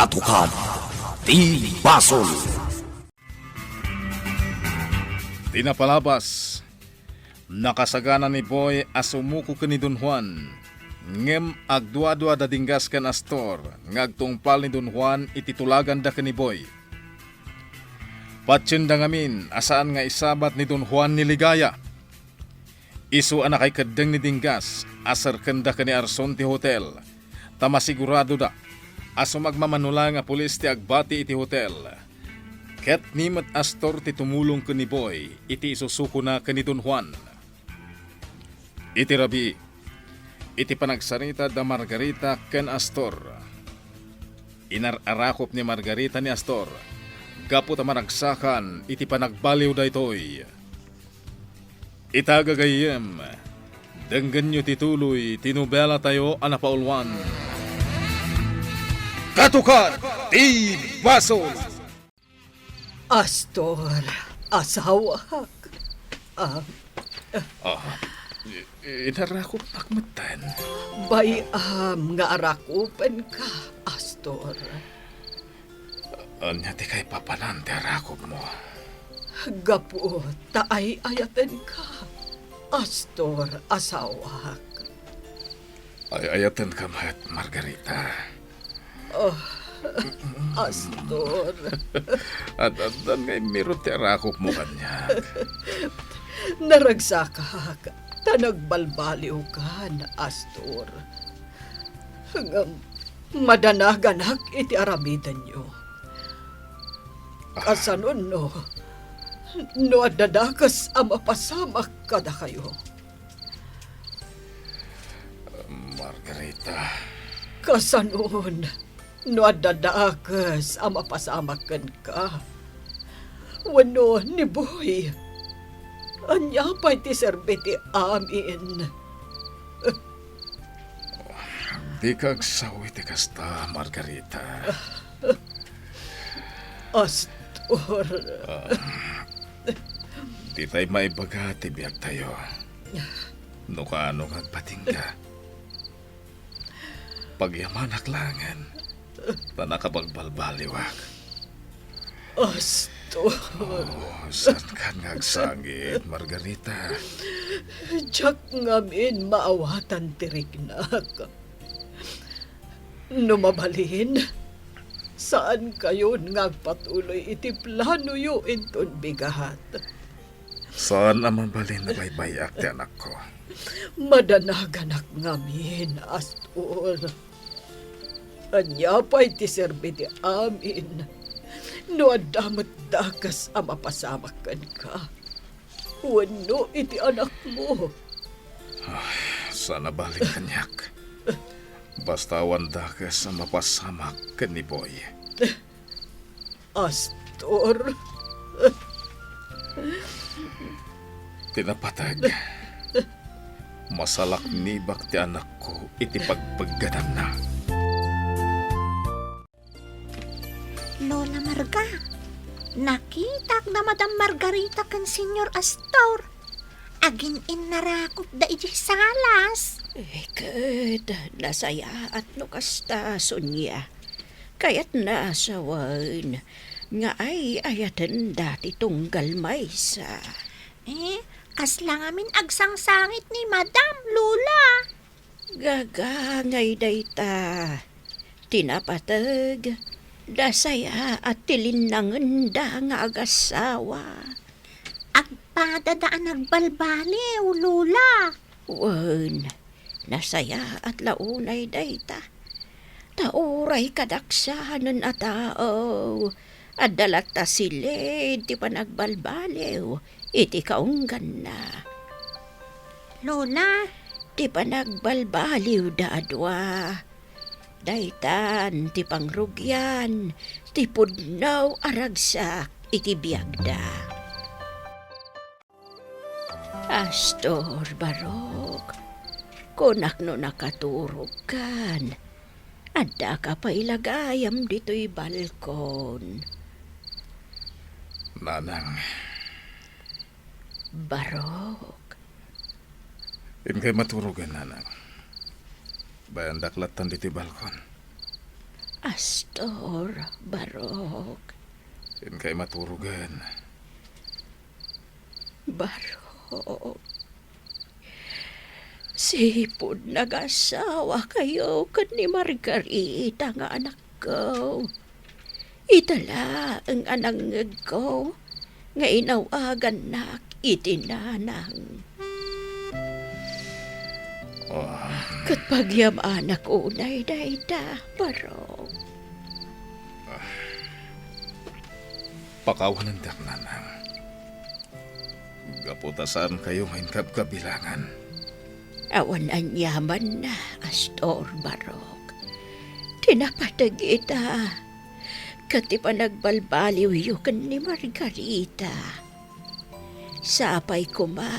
Katukad ti Basol. Tinapalabas, nakasagana ni Boy asumuko ka ni Don Juan. Ngem agdua-dua da dinggas kan Astor, ngagtungpal ni Don Juan ititulagan da ka ni Boy. Patsenda ngamin, asaan nga isabat ni Don Juan ni Ligaya. Isu anak ay kadeng ni Dinggas, asar kanda ka ni Arson ti hotel. Tamasigurado da, aso magmamanula nga pulis ti agbati iti hotel. Ket nimet Astor ti tumulong ka ni Boy, iti isusuko na ka ni Don Juan. Iti rabi, iti panagsarita da Margarita ken Astor. Inararakop ni Margarita ni Astor, gapu ta managsakan iti panagbaliw da itoy. Itagagayem, denggan nyo tituloy, tinubela tayo anapaulwan. Katukad ti Basol. Astor, asawa. Inarakop pakmatan. Bayam nga arakupen ka, Astor. Anya ti kay papanan ti arakop mo. Gapu, taay ayaten ka, Astor, asawak. Ay ayatan ka mat, Margarita. Astor, At ngay mirot ti arakop mo kanya. naragsakak, tanagbalbaliw ka na, Astor. Hanggang madanaganak iti aramidan nyo. Kasanon no adadakas ang mapasamak kada kayo. Margarita. Kasanon no adadakas ang mapasamakan ka. Wano ni Boy, anya pa'y ti serbiti amin. Di kagsawi ti kasta, Margarita. Astor, Di tayo maibaga ti biyag tayo. No kaano kagpatingga. Pagyamanak langan, tanakapagbalbaliwag. Astor, Saan ka ngagsangit, Margarita? Diyak ngamin maawatan tirignak. Numabalin, saan kayo ngagpatuloy iti plano yo inton bigahat? Saan naman balin na baybayak ti anak ko? Madanaganak ngamin, Astor. Anya pa'y ti serbiti amin. No adamat dakas ang mapasamakan ka. Wano iti anak mo. Sana balin kanyak. Basta wandakas ang mapasamak ka ni Boy. Astor, Tinapatag. Masalak nibak ti anak ko iti pagpaggadam na. Lola Marga, nakita na Madam Margarita kan Senyor Astor. Agin inarakop da iti salas. Ket, nasaya at nukasta sunya. Kaya't nasawan nga ay ayatan dati tunggal maysa. Kaslang amin agsangsangit ni Madam, Lola. Gagangay dayta. Tinapatag. Dasaya at tilinangan da nga agasawa. Agpadadaan nagbalbaliw, Lola. Wan, nasaya at launay dayta. Tauray kadaksanan at tao. At dalat ta silid ti panagbalbaliw. Iti kaunggan na. Lola, Ti panagbalbaliw da adwa. Daytan ti pangrugyan. Ti pudnaw aragsak iti biyagda. Astor Barok, kunak no nakaturog kan. Adda ka pa ilagayam dito'y balkon. Nanang, Barok, in kay maturugan, nanang. Bayan daklatan diti balkon. Astor, Barok. Sin kay maturugan. Barok. Sipod nag-asawa kayo kan ni Margarita nga anak ko. Itala ang anang ko nga inawagan na itinanang. Kat pagyam anak unay dayda, Barok. Pakawanan dak nanang. Gaputasan kayo ngayon kabilangan. Awan ang yaman na, Astor, Barok. Tinapatag ita. Kati pa nagbalbaliw yukan ni Margarita. Sapay ko ma,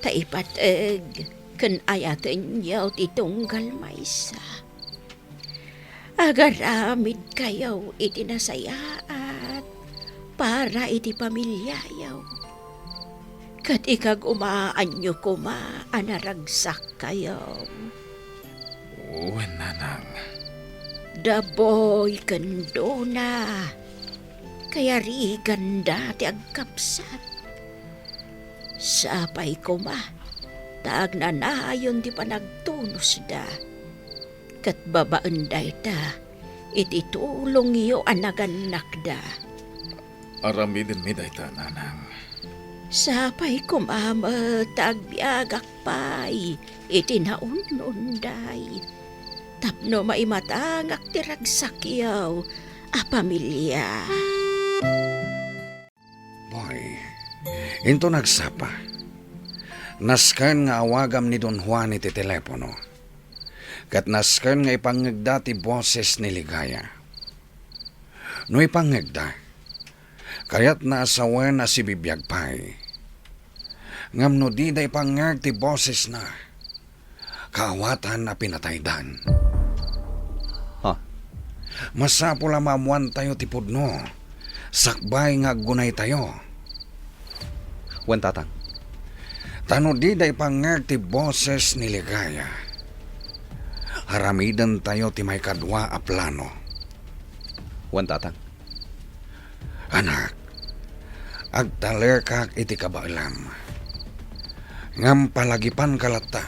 taipatag, kan ayatan niyaw titunggal maysa. Agaramid kayaw itinasayaat, para iti pamilyayaw. Kat ikag umaanyo ko ma, anaragsak kayo. Uwan nanang. Daboy kandona, kaya ri ganda ti agkapsat. Sapay ko ma, taag na nayon ti panagtunos da. Kat babaan da ita, iti tulong iyo anaganak da. Aramidin mi dayta nanang. Sapay ko mama, tagbiagak pay, iti naununday. Tapno maimatangak tiragsakyaw, a pamilya. Boy, into nagsapa. Naskan nga awagam ni Don Juan iti telepono. Kat naskan nga ipangagda ti boses ni Ligaya. No ipangagda, kayat naasawen na si bibiyag pay. Ngam no di da ipangag ti boses na, kaawatan na pinataydan. Ha? Masapula mamuan tayo ti pudno, sakbay nga gunay tayo. Wen tatang. Tano di da ipangag ti boses ni Ligaya. Haramidan tayo ti may kadwa a plano. Wen tatang. Anak, agtaler kak iti kabailam. Ngam palagipan kalata.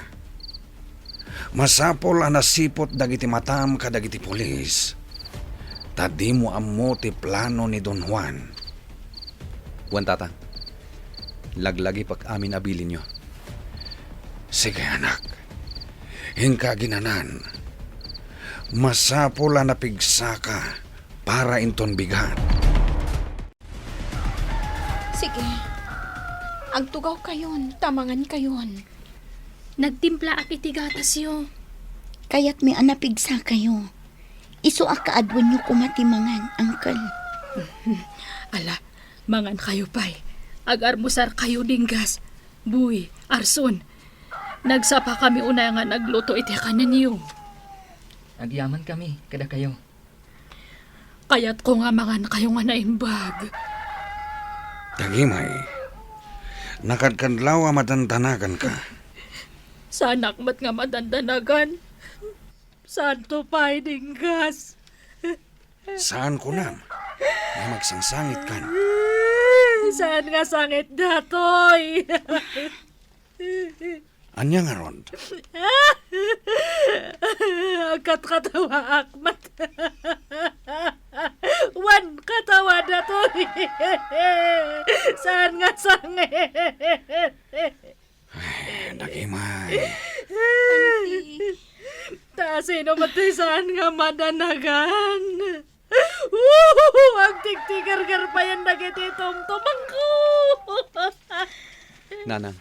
Masapol anasipot dagiti matam kadagiti polis. Tadi mo ammo ti plano ni Don Juan. Wen tatang. Laglagi pag amin abilin nyo. Sige anak, hingka ginanan. Masapol anapigsa ka para inton bigat. Sige. Ang tugaw kayon, tamangan kayon. Nagtimpla at itigatas yo. Kaya't may anapigsa kayo. Isu akaadwan nyo kumatimangan, Uncle. Ala, mangan kayo pa'y. Agarmusar kayo dinggas. Buy, Arson. Nagsapa kami una nga nagluto iti kanan niyo. Agyaman kami, kada kayo. Kaya't ko nga mangan kayo nga naimbag. Tagimay, nakadkadlaw matantanagan ka. Sanak mat nga madandanagan. Santo pa'y dinggas. Saan ko nam? May magsangsangit kan. Saan nga sangit datoy? Anya nga ron? Agkat katawa akmat. Wan katawa datoy. Saan nga sangit? Tagimay. Ta sino matay saan nga madanagan? Ang tiktigar-gar pa yan dagiti tumtumang ko. Nanang.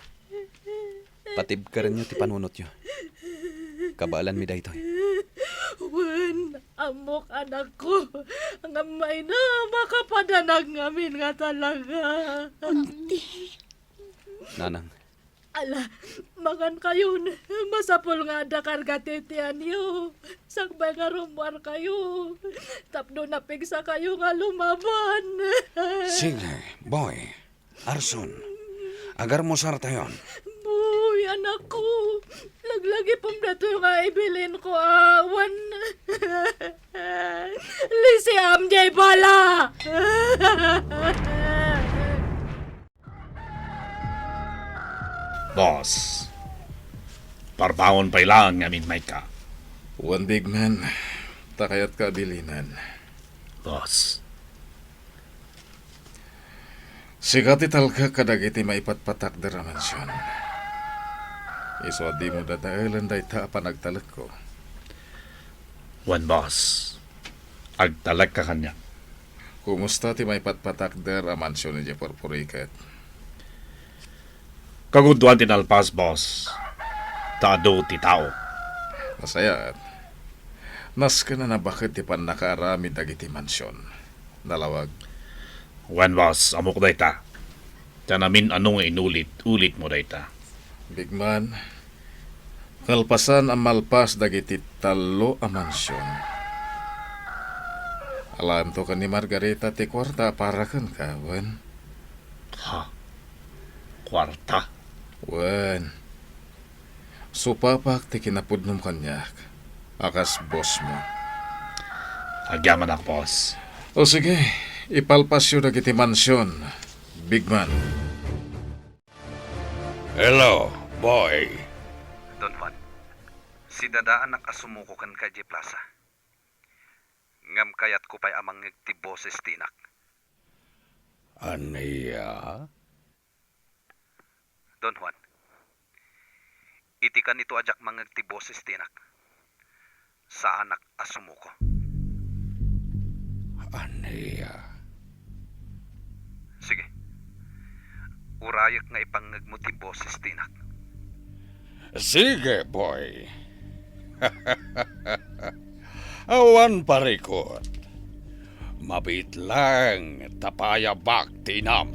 Patib ka rin nyo ti panunot nyo. Kabaalan mi daytoy. Wan, amok anak ko. Ang amay na makapadanag ngamin nga talaga. Nanang. Ala, mangan kayo. Masapol nga da kargatitian yo. Sagbay nga rumwar kayo. Tapno napigsa kayo nga lumaban. Sige, boy. Arson, agar mo sartayon. Buy, anak ko. Aglagi pong dato yung ibilin ko, awan. Lisi amjay bala. Boss, parbaon pa ilang ngamin may ka. One big man, takayat ka bilinan. Boss, Sigati talka kadagiti maipatpatak dara mansyon. Iso di mo dadailan day ta panagtalak ko. one boss. Agtalag ka kanya. Kumusta ti maipatpatak dara mansyon ni Porporikat? Kaguduan tinalpas, boss. Taado ti tao. Masaya. Nas ka na bakit ti pan nakarami dagiti mansyon. Nalawag. One boss, amok dayta. Tanamin anong inulit-ulit mo dayta. Big man, kalpasan ang malpas dagiti talo a mansyon. Alam to ka ni Margarita ti kwarta para kan kawan. Ha? Kwarta? Wan. Supapak ti kinapudnom kanyak. Akas boss mo. Agyaman ak, boss. O sige, ipalpas yun dagiti mansyon. Big man. Hello, boy. Don Juan, si dadaan nakasumuko kan ka J Plaza. Ngam kayat ko pa'y amang nagtiboses tinak. Aniya? Don Juan, itikan ito ajak mangagtiboses tinak. Sa anak asumuko. Aniya? Sige. Urayak nga ipangagmutiboses tinak. Sige, boy. Awan parikot. Mabit lang tapayabak tinam.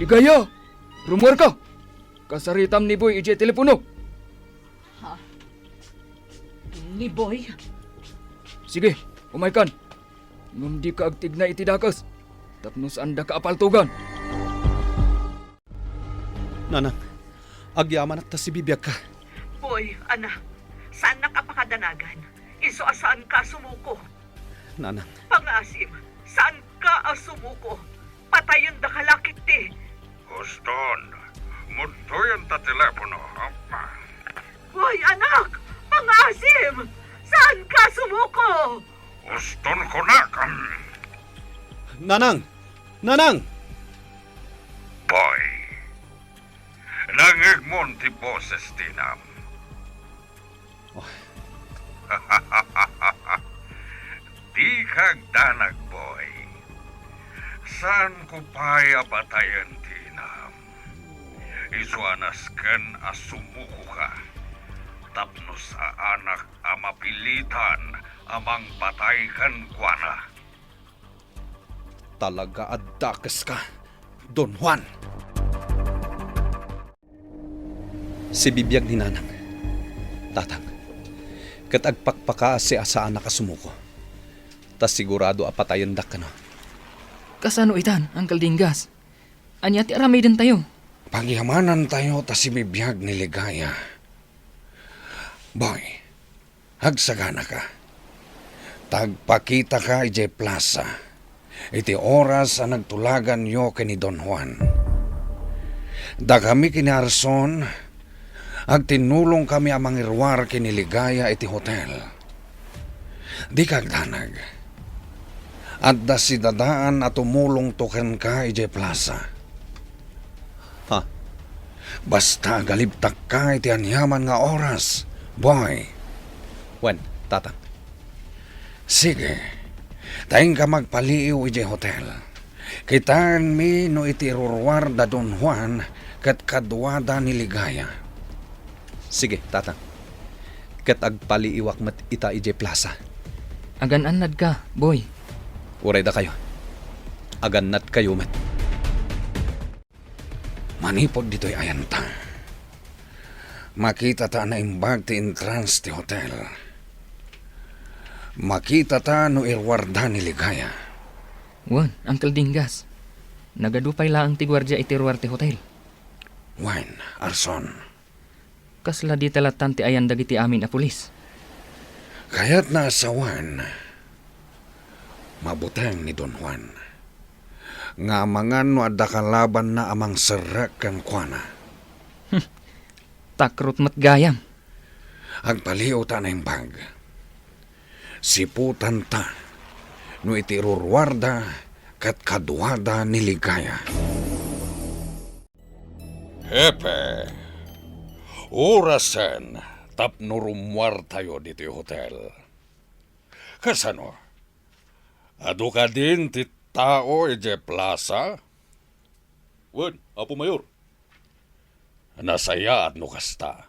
Ligaya! Rumor ka! Kasaritam ni Boy ije telepono. Ni Boy, Sige, umaykan. Ngum di ka agtig na itidakas. Tapnos anda ka apaltugan. Nanang, agyaman at ta si bibiyag ka. Boy, ana, saan nakapakadanagan? Iso asaan ka sumuko? Nanang, Pangasim, saan ka sumuko? Patayon da kalakit ti. Guston, mutuyan ta telepono. Hoy, anak! Pangasim! Saan ka sumuko? Guston ko na kam. Nanang! Nanang! Boy, nangigmon ti boses tinam. Di kagdanag, boy. Saan ko pa'y apatayan tinam? Isuanas ken asumuko ka. Tapno sa anak amapilitan amang patay kan kuana. Talaga adakes ka, Don Juan. Si bibiyag ni Nanang. Tatang, kat agpakpaka si asaan nakasumuko. Tas sigurado apatayan dak ka no. Kasano itan, Uncle Dingas? Anya ti aramay din tayo. Pagyamanan tayo ta si bibiyag ni Ligaya. Boy, hagsagana ka. Tagpakita ka ije plaza. Iti oras ang nagtulagan yo kini Don Juan. Da kami kini Arson, agtinulong kami amang irwar kini Ligaya iti hotel. Di kagdanag. At da si dadaan at tumulong token ka ije plaza. Ha? Basta galibtak ka iti anyaman nga oras, boy. Wen, tatang. Sige, tayong ka magpaliw ije hotel. Kitaan mi no iti rurwar da Don Juan kat kadwada ni Ligaya. Sige, tatang. Kat agpaliiwak mat ita ije plaza. Agan-anad ka, boy. Uray da kayo. Agannat kayo met. Manipod dito'y ayanta. Makita ta na imbag ti entrance ti hotel. Makita ta no irwarda ni Ligaya. Wan, Uncle Dingas. Nagadupay laang ti gwardya iti Ruarte Hotel. Juan, Arson, Kasla di talatan ti ayan dagiti amin a pulis. kaya't naasawan, mabuteng ni Don Juan. Nga mangan no adda kalaban na amang serak kan kuana. Takrut mat gayam. Agpaliw ta na yung bag. Siputan ta, no itirurwarda kat kadwada ni Ligaya. Hepe, orasan tapno rumwar tayo dito yung hotel. Kasano? Ado ka din ti tao je plaza? Wen, Apo Mayor. Nasaya at no kasta.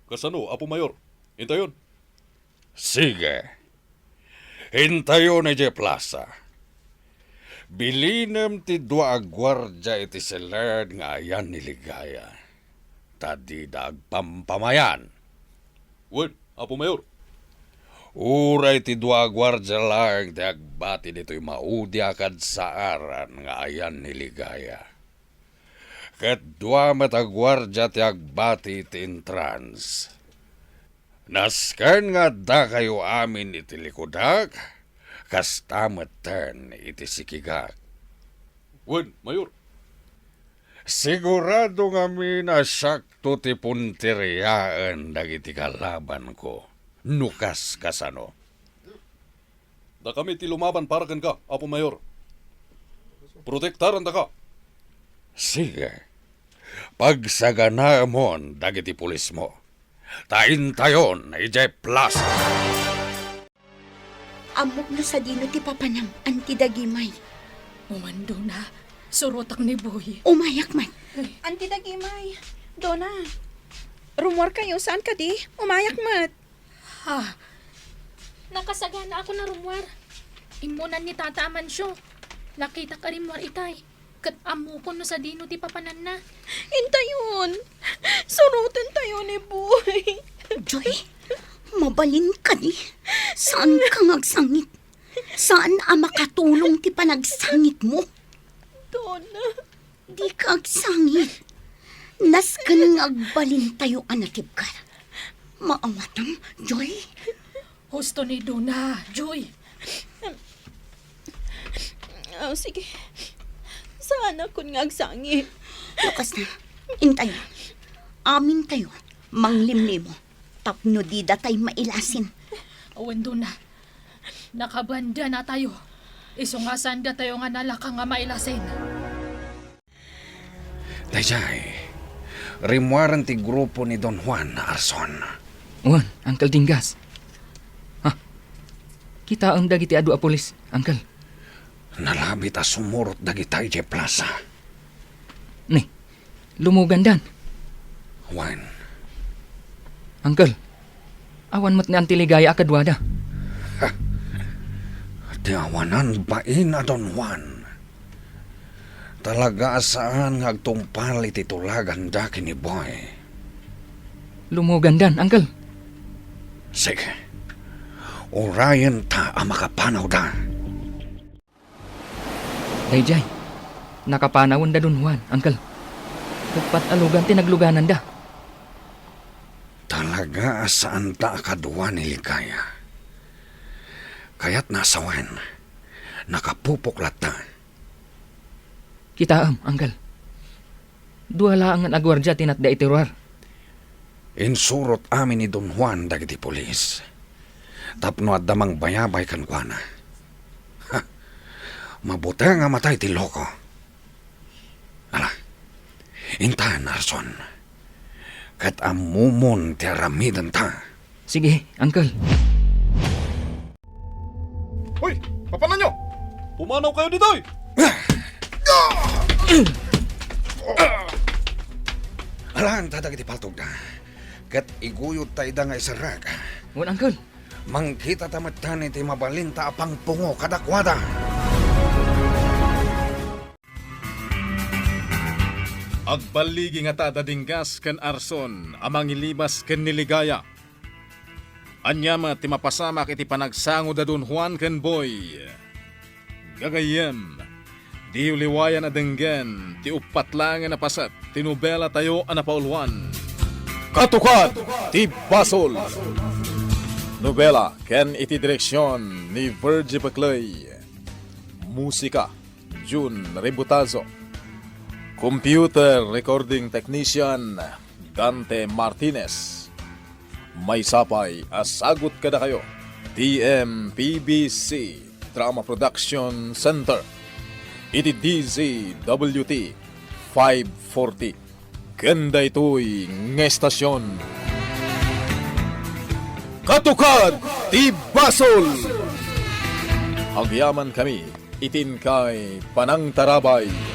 Kasano, Apo Mayor? Intayon. Sige. Hintayo na je plaza. Bilinem ti dua agwardya iti seled nga ayan ni Ligaya. Tadi dagpampamayan. Wen, Apo Mayor. Uray ti dua agwardya lang ti agbati dito'y maudi akad sa aran nga ayan ni Ligaya. Ket dua matagwardya ti agbati ti entrance. Nasken nga da kayo amin iti likodak, kastameten iti sikigak. Wen, Mayor. Sigurado nga minasakto ti puntiriyaan dagiti kalaban ko. Nukas kasano. Da kami ti lumaban para kan ka, Apo Mayor. Protektaran da ka. Sige. Pagsaganaamon dagiti pulis mo. Taintayon ijay plaza. Amok na sa dino ti papanang antidagimay. Umando na. Surotak ni Boy. Umayak man. Antidagimay. Dona, rumor kayo saan ka di? Umayak mat. Ha? Nakasagana ako na rumwar. Imunan ni Tata Amansyo. Nakita ka rimwar itay. Kat amo ko no sa dino ti papanan na. Intayon. Surutan tayo ni Boy. Joy, mabalin ka di. Saan ka ngagsangit? Saan ang makatulong ti panagsangit mo? Dona. Di ka agsangit. Nas ka nang agbalin tayo anatib ka. Maawatam, Joy. Husto ni Dona, Joy. Oh, sige. Saan ako ngagsangit? Lukas na. Intayo. Amin tayo. Manglimlimo. Tapno di datay mailasin. Awan Dona. Nakabanda na tayo. Isungasan da tayo nga nalaka nga mailasin. Dayjay, rimwaran ti grupo ni Don Juan na Arson. Wan, Uncle Dingas. Ha? Kita ang dagiti adu a pulis, Uncle. Nalabit a sumurot dagitay je plaza. Ni, lumugandan. Juan, Uncle, awan mo't ni Antiligaya akadwada. di awanan bain a Don Juan. Talaga saan nga agtumpal iti tulagan daki ni Boy. Lumugandan, Uncle. Sige, urayan ta ang makapanaw da. Dayjay, nakapanawon da dun Juan, Uncle. Dapat alugan tinagluganan da. Talaga saan ta akadwa ni Ligaya. Kaya't nasawan, nakapupuklat ta. Kita Uncle. Dua lang ang agwardya tinatda itiruar. Insurot amin ni Don Juan dagiti polis. Tapno at damang bayabay kan kuana. Ha, mabuti nga matay ti loko. Ala, intahan Arson. Kat amumon ti aramidan ta. Sige, Uncle. Hoy, papanan nyo! Pumanaw kayo dito eh! Alaan ta dagiti paltog na. Kat iguyod tayo da nga isarag. Wan, Uncle. Mangkita tamatan iti mabalinta apang pungo kadakwada. Agbaligi nga tada dinggas ken Arson amang ilibas ken ni Ligaya. Anyama ti mapasamak iti panagsango da Don Juan ken Boy. Gagayem, Di uliwayan na denggen, ti upat lang na pasat, tinubela tayo ang napauluan. Katukat, ti Basol. Nobela, ken iti direksyon ni Virgie Baclay. Musika, June Rebutazo. Computer Recording Technician, Dante Martinez. May sapay, asagot kada kayo. TMPBC Drama Production Center. Iti DZWT 540. Ganda ito'y ng estasyon. Katukad ti Basol! Agyaman kami, itin kay Panang Tarabay.